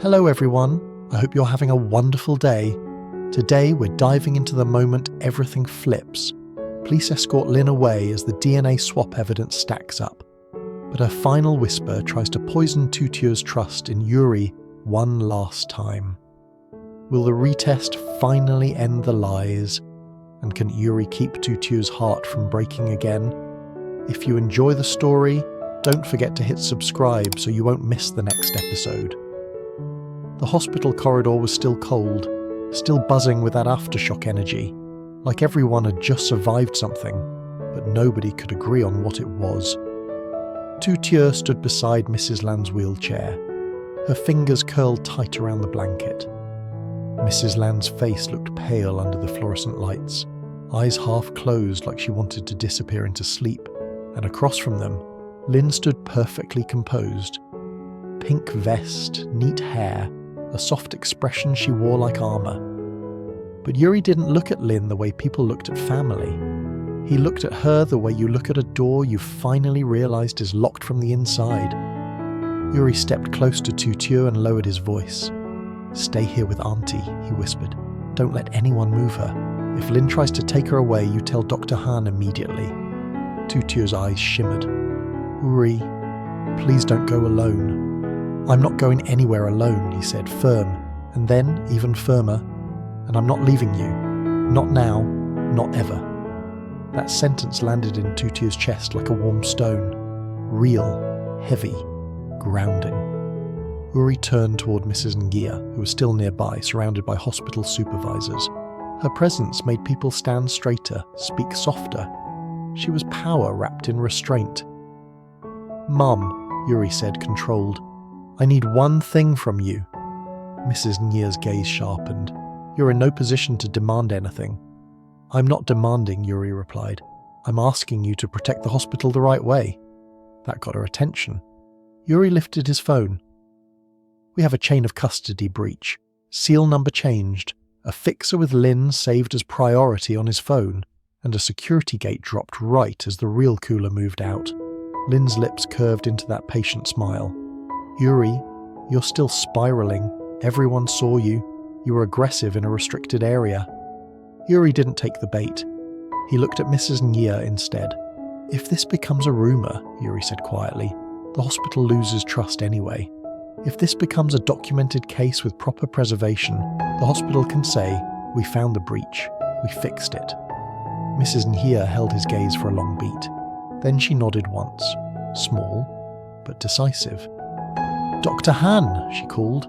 Hello everyone, I hope you're having a wonderful day. Today we're diving into the moment everything flips. Police escort Lynn away as the DNA swap evidence stacks up. But her final whisper tries to poison Tutier's trust in Uri one last time. Will the retest finally end the lies? And can Uri keep Tutier's heart from breaking again? If you enjoy the story, don't forget to hit subscribe so you won't miss the next episode. The hospital corridor was still cold, still buzzing with that aftershock energy, like everyone had just survived something, but nobody could agree on what it was. Tutier stood beside Mrs. Land's wheelchair, her fingers curled tight around the blanket. Mrs. Land's face looked pale under the fluorescent lights, eyes half closed like she wanted to disappear into sleep, and across from them, Lynn stood perfectly composed. Pink vest, neat hair, a soft expression she wore like armour. But Uri didn't look at Lynn the way people looked at family. He looked at her the way you look at a door you finally realised is locked from the inside. Uri stepped close to Tutier and lowered his voice. "Stay here with Auntie," he whispered. "Don't let anyone move her. If Lynn tries to take her away, you tell Dr. Han immediately." Tutier's eyes shimmered. "Uri, please don't go alone." "I'm not going anywhere alone," he said, firm, and then even firmer. "And I'm not leaving you. Not now, not ever." That sentence landed in Tutier's chest like a warm stone. Real, heavy, grounding. Uri turned toward Mrs. Ngia, who was still nearby, surrounded by hospital supervisors. Her presence made people stand straighter, speak softer. She was power wrapped in restraint. "Mum," Uri said, controlled, "I need one thing from you." Mrs. Ngia's gaze sharpened. "You're in no position to demand anything." "I'm not demanding," Uri replied. "I'm asking you to protect the hospital the right way." That got her attention. Uri lifted his phone. "We have a chain of custody breach. Seal number changed. A fixer with Lynn saved as priority on his phone, and a security gate dropped right as the real cooler moved out." Lynn's lips curved into that patient smile. "Uri, you're still spiraling. Everyone saw you. You were aggressive in a restricted area." Uri didn't take the bait. He looked at Mrs. Ngia instead. "If this becomes a rumour," Uri said quietly, "the hospital loses trust anyway. If this becomes a documented case with proper preservation, the hospital can say, 'We found the breach. We fixed it.'" Mrs. Ngia held his gaze for a long beat. Then she nodded once, small but decisive. "Dr. Han," she called.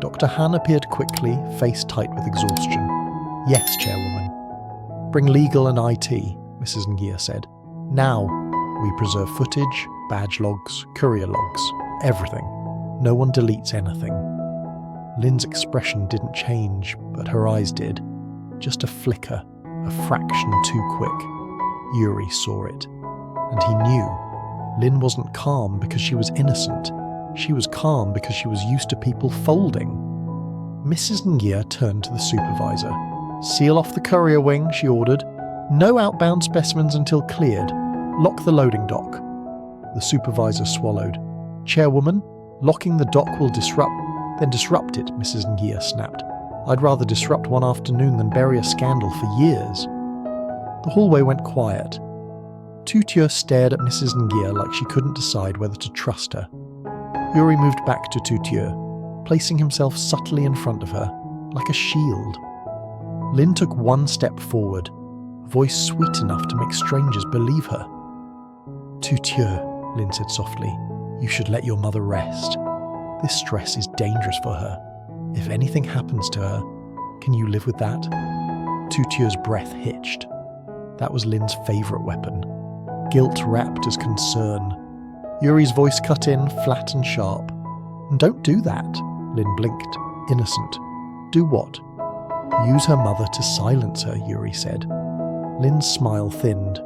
Dr. Han appeared quickly, face tight with exhaustion. "Yes, Chairwoman." "Bring legal and IT," Mrs. Ngia said. "Now, we preserve footage, badge logs, courier logs, everything. No one deletes anything." Lynn's expression didn't change, but her eyes did. Just a flicker, a fraction too quick. Uri saw it. And he knew. Lynn wasn't calm because she was innocent. She was calm because she was used to people folding. Mrs. Ngia turned to the supervisor. "Seal off the courier wing," she ordered. "No outbound specimens until cleared. Lock the loading dock." The supervisor swallowed. "Chairwoman, locking the dock will disrupt..." "Then disrupt it," Mrs. Ngia snapped. "I'd rather disrupt one afternoon than bury a scandal for years." The hallway went quiet. Tutier stared at Mrs. Ngia like she couldn't decide whether to trust her. Uri moved back to Tutier, placing himself subtly in front of her, like a shield. Lynn took one step forward, voice sweet enough to make strangers believe her. "Tutier," Lynn said softly, "you should let your mother rest. This stress is dangerous for her. If anything happens to her, can you live with that?" Tutier's breath hitched. That was Lynn's favourite weapon. Guilt wrapped as concern. Uri's voice cut in, flat and sharp. "Don't do that," Lynn blinked, innocent. "Do what?" "Use her mother to silence her," Uri said. Lynn's smile thinned.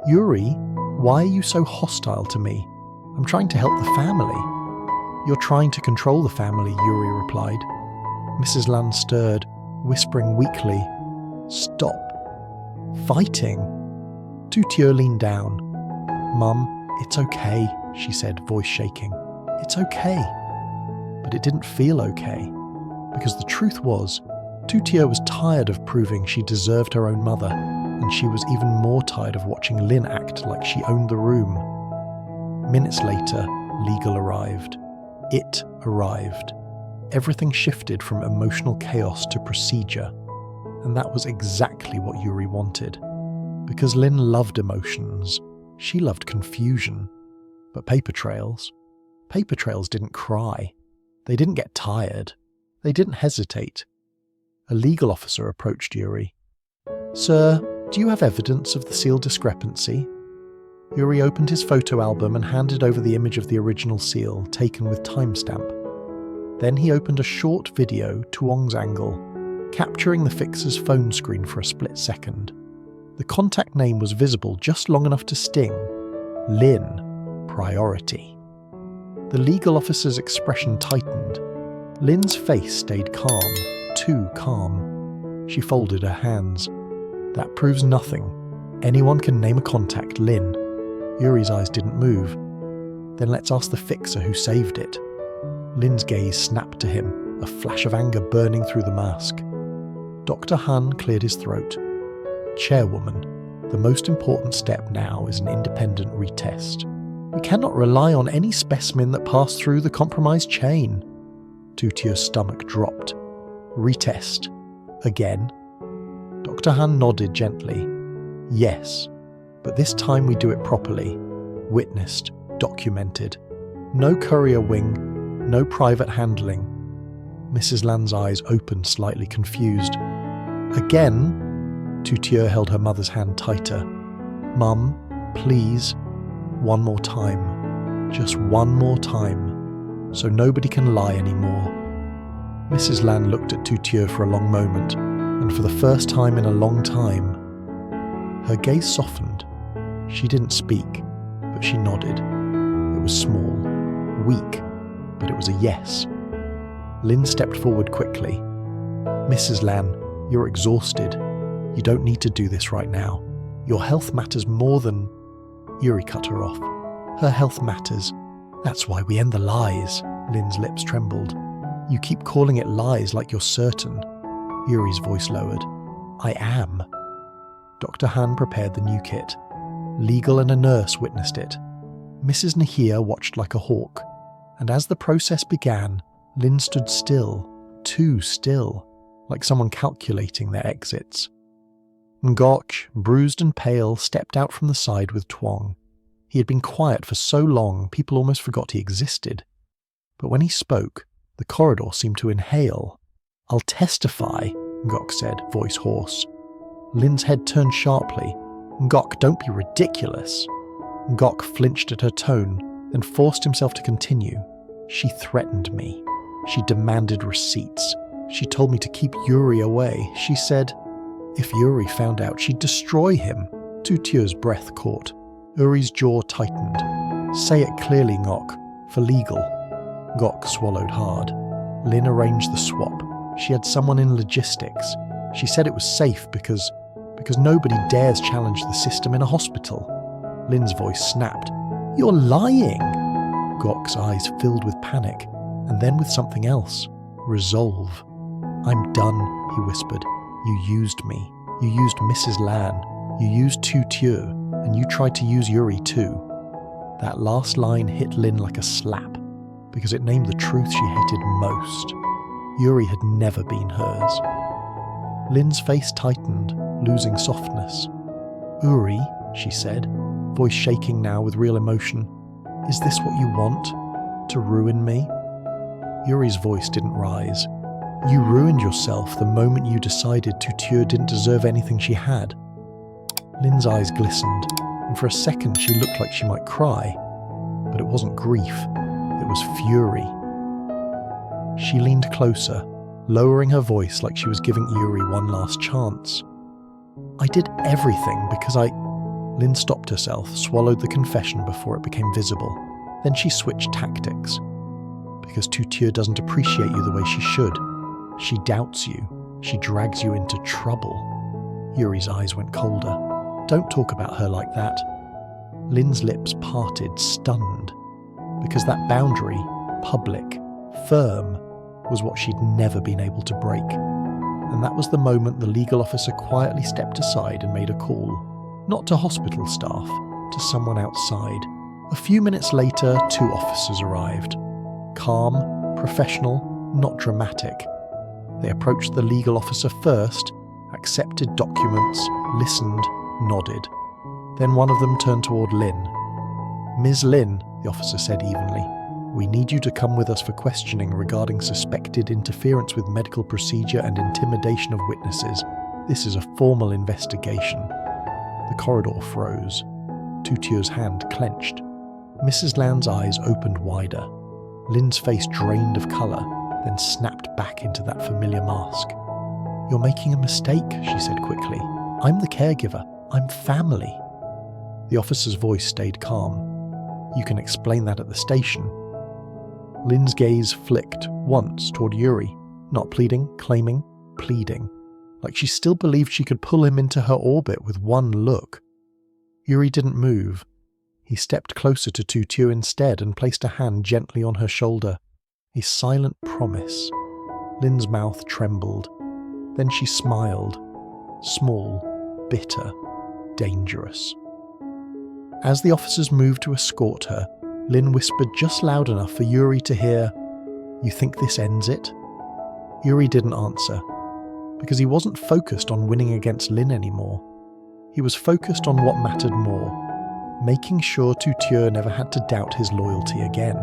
"Uri, why are you so hostile to me? I'm trying to help the family." "You're trying to control the family," Uri replied. Mrs. Land stirred, whispering weakly, "Stop fighting." Tutier leaned down. "Mum, it's okay," she said, voice shaking. "It's okay." But but it didn't feel okay. Because the truth was, Tieu was tired of proving she deserved her own mother, and she was even more tired of watching Lynn act like she owned the room. Minutes later, legal arrived. It arrived. Everything shifted from emotional chaos to procedure, and that was exactly what Uri wanted. Because Lynn loved emotions, she loved confusion. But paper trails didn't cry. They didn't get tired. They didn't hesitate. A legal officer approached Uri. "Sir, do you have evidence of the seal discrepancy?" Uri opened his photo album and handed over the image of the original seal, taken with timestamp. Then he opened a short video, Tuong's angle, capturing the fixer's phone screen for a split second. The contact name was visible just long enough to sting. Lynn, priority. The legal officer's expression tightened. Lynn's face stayed calm, too calm. She folded her hands. "That proves nothing. Anyone can name a contact, Lynn." Uri's eyes didn't move. "Then let's ask the fixer who saved it." Lynn's gaze snapped to him, a flash of anger burning through the mask. Dr. Han cleared his throat. "Chairwoman, the most important step now is an independent retest. We cannot rely on any specimen that passed through the compromised chain." Tutier's stomach dropped. "Retest. Again?" Dr. Han nodded gently. "Yes, but this time we do it properly. Witnessed, documented. No courier wing, no private handling." Mrs. Lan's eyes opened slightly confused. "Again?" Tieu held her mother's hand tighter. "Mum, please, one more time. Just one more time, so nobody can lie anymore." Mrs. Lan looked at Tieu for a long moment, and for the first time in a long time, her gaze softened. She didn't speak, but she nodded. It was small, weak, but it was a yes. Lynn stepped forward quickly. "Mrs. Lan, you're exhausted. You don't need to do this right now. Your health matters more than—" Uri cut her off. "Her health matters. That's why we end the lies." Lynn's lips trembled. "You keep calling it lies like you're certain." Uri's voice lowered. "I am." Dr. Han prepared the new kit. Legal and a nurse witnessed it. Mrs. Nahia watched like a hawk, and as the process began, Lynn stood still, too still, like someone calculating their exits. Gawk, bruised and pale, stepped out from the side with Tuong. He had been quiet for so long, people almost forgot he existed. But when he spoke, the corridor seemed to inhale. "I'll testify," Gawk said, voice hoarse. Lynn's head turned sharply. "Gawk, don't be ridiculous." Gawk flinched at her tone, then forced himself to continue. "She threatened me. She demanded receipts. She told me to keep Uri away. She said if Uri found out, she'd destroy him." Tutier's breath caught. Uri's jaw tightened. "Say it clearly, Gawk. For legal." Gawk swallowed hard. Lynn arranged the swap. She had someone in logistics. She said it was safe because nobody dares challenge the system in a hospital. Lynn's voice snapped. "You're lying!" Gawk's eyes filled with panic, and then with something else. Resolve. "I'm done," he whispered. "You used me. You used Mrs. Lan. You used Tieu, and you tried to use Uri too." That last line hit Lynn like a slap, because it named the truth she hated most. Uri had never been hers. Lynn's face tightened, losing softness. "Uri," she said, voice shaking now with real emotion, "is this what you want? To ruin me?" Uri's voice didn't rise. "You ruined yourself the moment you decided Tieu didn't deserve anything she had." Lynn's eyes glistened, and for a second she looked like she might cry. But it wasn't grief, it was fury. She leaned closer, lowering her voice like she was giving Uri one last chance. "I did everything because I—" Lynn stopped herself, swallowed the confession before it became visible. Then she switched tactics. "Because Tieu doesn't appreciate you the way she should. She doubts you. She drags you into trouble." Uri's eyes went colder. "Don't talk about her like that." Lynn's lips parted, stunned. Because that boundary, public, firm, was what she'd never been able to break. And that was the moment the legal officer quietly stepped aside and made a call, not to hospital staff, to someone outside. A few minutes later, 2 officers arrived. Calm, professional, not dramatic. They approached the legal officer first, accepted documents, listened, nodded. Then one of them turned toward Lynn. "Ms. Lynn," the officer said evenly, "we need you to come with us for questioning regarding suspected interference with medical procedure and intimidation of witnesses. This is a formal investigation." The corridor froze. Tutier's hand clenched. Mrs. Land's eyes opened wider. Lynn's face drained of colour, then snapped back into that familiar mask. "You're making a mistake," she said quickly. "I'm the caregiver. I'm family." The officer's voice stayed calm. "You can explain that at the station." Lynn's gaze flicked once toward Uri, not pleading, claiming, pleading, like she still believed she could pull him into her orbit with one look. Uri didn't move. He stepped closer to Tieu instead and placed a hand gently on her shoulder. A silent promise. Lynn's mouth trembled. Then she smiled. Small, bitter, dangerous. As the officers moved to escort her, Lynn whispered just loud enough for Uri to hear, "You think this ends it?" Uri didn't answer, because he wasn't focused on winning against Lynn anymore. He was focused on what mattered more, making sure Tieu never had to doubt his loyalty again.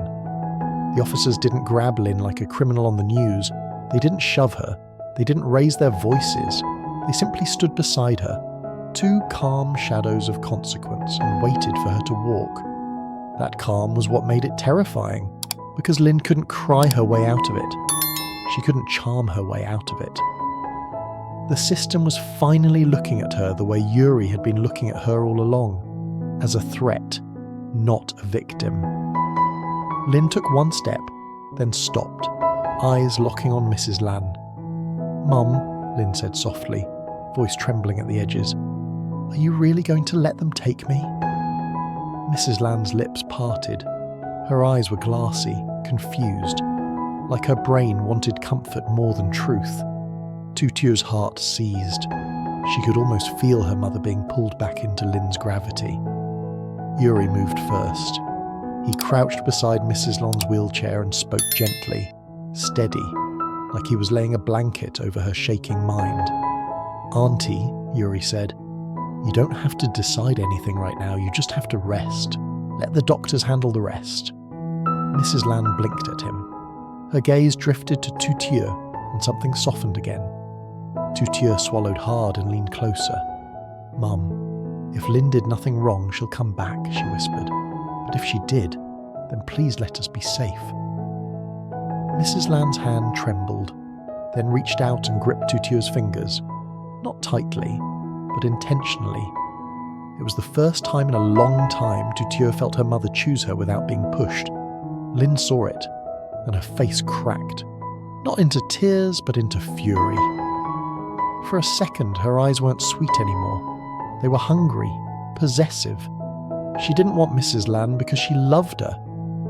The officers didn't grab Lynn like a criminal on the news. They didn't shove her. They didn't raise their voices. They simply stood beside her, 2 calm shadows of consequence, and waited for her to walk. That calm was what made it terrifying, because Lynn couldn't cry her way out of it. She couldn't charm her way out of it. The system was finally looking at her the way Uri had been looking at her all along, as a threat, not a victim. Lynn took one step, then stopped, eyes locking on Mrs. Lan. "Mum," Lynn said softly, voice trembling at the edges, "are you really going to let them take me?" Mrs. Lan's lips parted. Her eyes were glassy, confused, like her brain wanted comfort more than truth. Tutier's heart seized. She could almost feel her mother being pulled back into Lynn's gravity. Uri moved first. He crouched beside Mrs. Lan's wheelchair and spoke gently, steady, like he was laying a blanket over her shaking mind. "Auntie," Uri said, "you don't have to decide anything right now, you just have to rest. Let the doctors handle the rest." Mrs. Lan blinked at him. Her gaze drifted to Tieu, and something softened again. Tieu swallowed hard and leaned closer. "Mum, if Lynn did nothing wrong, she'll come back," she whispered. "But if she did, then please let us be safe." Mrs. Lan's hand trembled, then reached out and gripped Tutier's fingers. Not tightly, but intentionally. It was the first time in a long time Tieu felt her mother choose her without being pushed. Lynn saw it, and her face cracked. Not into tears, but into fury. For a second, her eyes weren't sweet anymore. They were hungry, possessive. She didn't want Mrs. Lan because she loved her.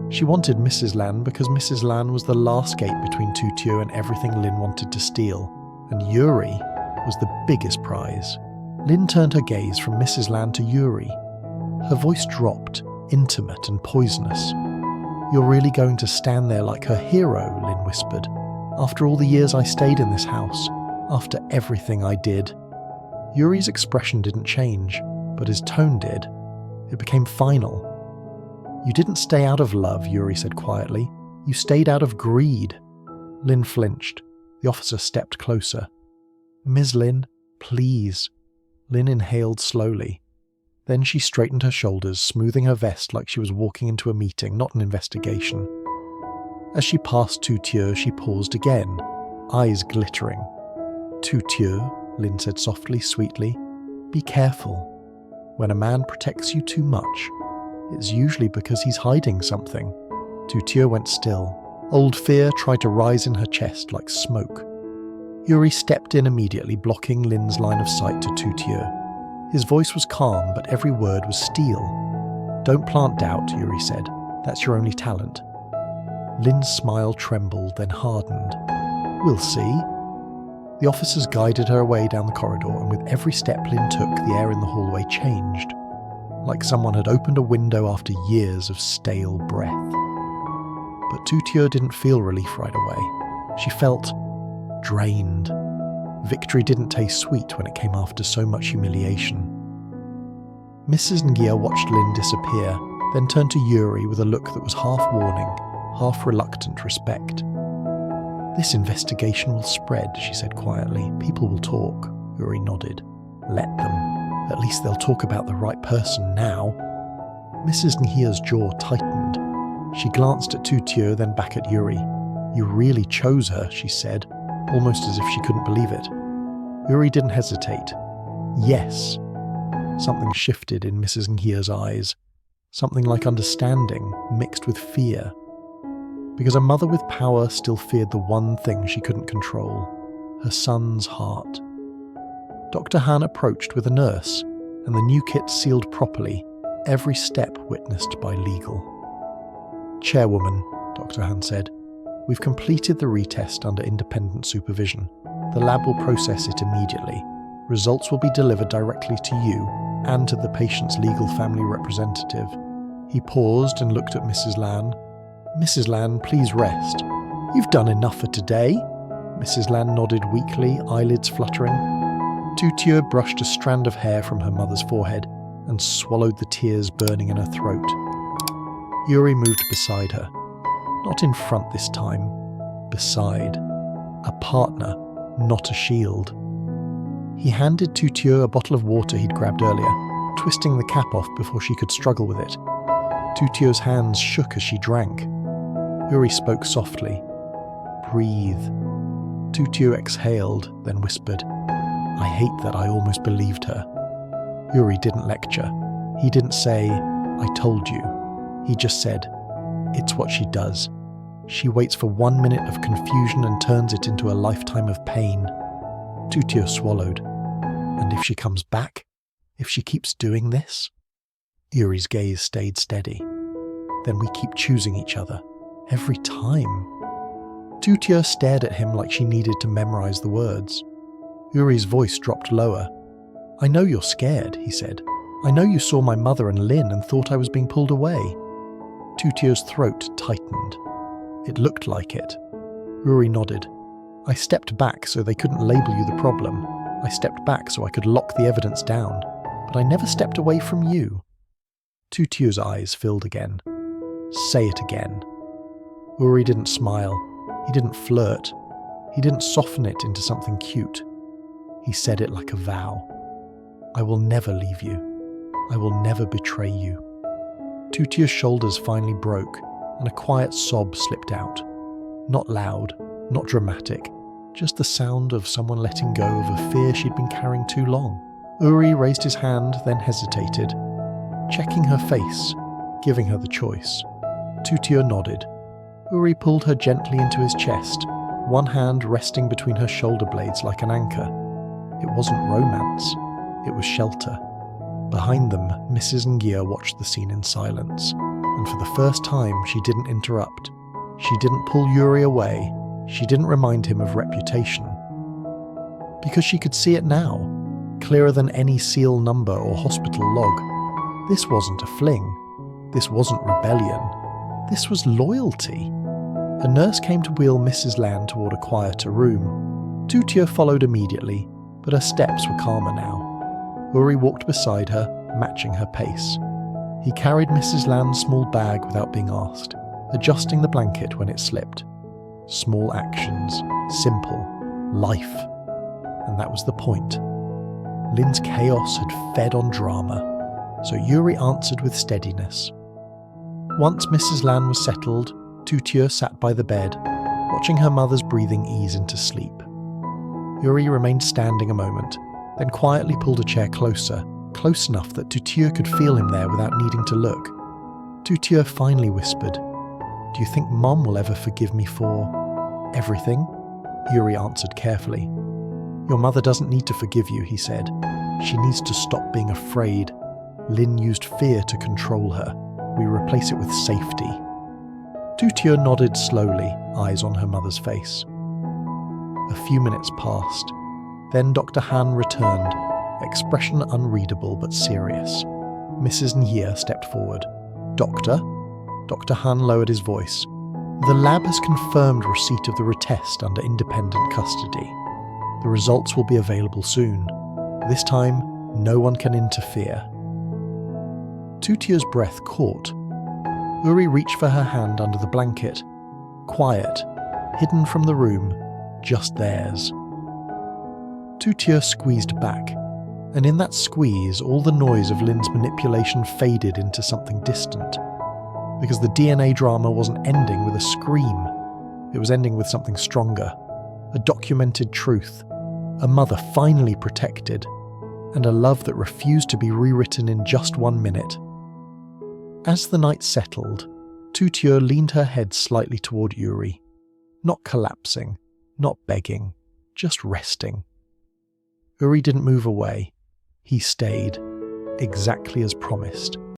She wanted Mrs. Lan because Mrs. Lan was the last gate between Tieu and everything Lynn wanted to steal. And Uri was the biggest prize. Lynn turned her gaze from Mrs. Lan to Uri. Her voice dropped, intimate and poisonous. "You're really going to stand there like her hero," Lynn whispered. "After all the years I stayed in this house, after everything I did." Uri's expression didn't change, but his tone did. It became final. "You didn't stay out of love," Uri said quietly. "You stayed out of greed." Lynn flinched. The officer stepped closer. "Ms. Lynn, please." Lynn inhaled slowly. Then she straightened her shoulders, smoothing her vest like she was walking into a meeting, not an investigation. As she passed Tieu, she paused again, eyes glittering. "Tieu," Lynn said softly, sweetly, "be careful. When a man protects you too much, it's usually because he's hiding something." Tieu went still. Old fear tried to rise in her chest like smoke. Uri stepped in immediately, blocking Lynn's line of sight to Tieu. His voice was calm, but every word was steel. "Don't plant doubt," Uri said. "That's your only talent." Lynn's smile trembled, then hardened. "We'll see." The officers guided her away down the corridor, and with every step Lynn took, the air in the hallway changed, like someone had opened a window after years of stale breath. But Tieu didn't feel relief right away. She felt drained. Victory didn't taste sweet when it came after so much humiliation. Mrs. Ngia watched Lynn disappear, then turned to Uri with a look that was half warning, half reluctant respect. "This investigation will spread," she said quietly. "People will talk." Uri nodded. "Let them. At least they'll talk about the right person now." Mrs. Ngia's jaw tightened. She glanced at Tieu, then back at Uri. "You really chose her," she said, almost as if she couldn't believe it. Uri didn't hesitate. "Yes." Something shifted in Mrs. Ngia's eyes. Something like understanding mixed with fear. Because a mother with power still feared the one thing she couldn't control, her son's heart. Dr. Han approached with a nurse, and the new kit sealed properly, every step witnessed by legal. "Chairwoman," Dr. Han said, "we've completed the retest under independent supervision. The lab will process it immediately. Results will be delivered directly to you and to the patient's legal family representative." He paused and looked at Mrs. Lan. "Mrs. Lan, please rest. You've done enough for today." Mrs. Lan nodded weakly, eyelids fluttering. Tieu brushed a strand of hair from her mother's forehead and swallowed the tears burning in her throat. Uri moved beside her. Not in front this time. Beside. A partner, not a shield. He handed Tieu a bottle of water he'd grabbed earlier, twisting the cap off before she could struggle with it. Tieu's hands shook as she drank. Uri spoke softly. "Breathe." Tieu exhaled, then whispered, "I hate that I almost believed her." Uri didn't lecture. He didn't say, "I told you." He just said, "It's what she does. She waits for 1 minute of confusion and turns it into a lifetime of pain." Tieu swallowed. "And if she comes back? If she keeps doing this?" Uri's gaze stayed steady. "Then we keep choosing each other. Every time." Tieu stared at him like she needed to memorize the words. Uri's voice dropped lower. "I know you're scared," he said. "I know you saw my mother and Lynn and thought I was being pulled away." Tieu's throat tightened. It looked like it. Uri nodded. "I stepped back so they couldn't label you the problem. I stepped back so I could lock the evidence down. But I never stepped away from you." Tieu's eyes filled again. "Say it again." Uri didn't smile. He didn't flirt. He didn't soften it into something cute. He said it like a vow. "I will never leave you. I will never betray you." Tieu's shoulders finally broke, and a quiet sob slipped out. Not loud, not dramatic, just the sound of someone letting go of a fear she'd been carrying too long. Uri raised his hand, then hesitated, checking her face, giving her the choice. Tieu nodded. Uri pulled her gently into his chest, one hand resting between her shoulder blades like an anchor. It wasn't romance, it was shelter. Behind them, Mrs. Ngia watched the scene in silence, and for the first time she didn't interrupt. She didn't pull Uri away, she didn't remind him of reputation. Because she could see it now, clearer than any seal number or hospital log. This wasn't a fling. This wasn't rebellion. This was loyalty. A nurse came to wheel Mrs. Lan toward a quieter room. Tieu followed immediately, but her steps were calmer now. Uri walked beside her, matching her pace. He carried Mrs. Lan's small bag without being asked, adjusting the blanket when it slipped. Small actions, simple, life. And that was the point. Lynn's chaos had fed on drama, so Uri answered with steadiness. Once Mrs. Lan was settled, Tieu sat by the bed, watching her mother's breathing ease into sleep. Uri remained standing a moment, then quietly pulled a chair closer, close enough that Tieu could feel him there without needing to look. Tieu finally whispered, "Do you think Mom will ever forgive me for everything?" Uri answered carefully. "Your mother doesn't need to forgive you," he said. "She needs to stop being afraid. Lynn used fear to control her. We replace it with safety." Tieu nodded slowly, eyes on her mother's face. A few minutes passed. Then Dr. Han returned, expression unreadable but serious. Mrs. Nye stepped forward. Doctor? Dr. Han lowered his voice. The lab has confirmed receipt of the retest under independent custody. The results will be available soon. This time, no one can interfere. Tutier's breath caught. Uri reached for her hand under the blanket. Quiet, hidden from the room, just theirs. Tieu squeezed back, and in that squeeze all the noise of Lynn's manipulation faded into something distant. Because the DNA drama wasn't ending with a scream. It was ending with something stronger. A documented truth. A mother finally protected. And a love that refused to be rewritten in just 1 minute. As the night settled, Tieu leaned her head slightly toward Uri. Not collapsing, not begging, just resting. Uri didn't move away. He stayed, exactly as promised.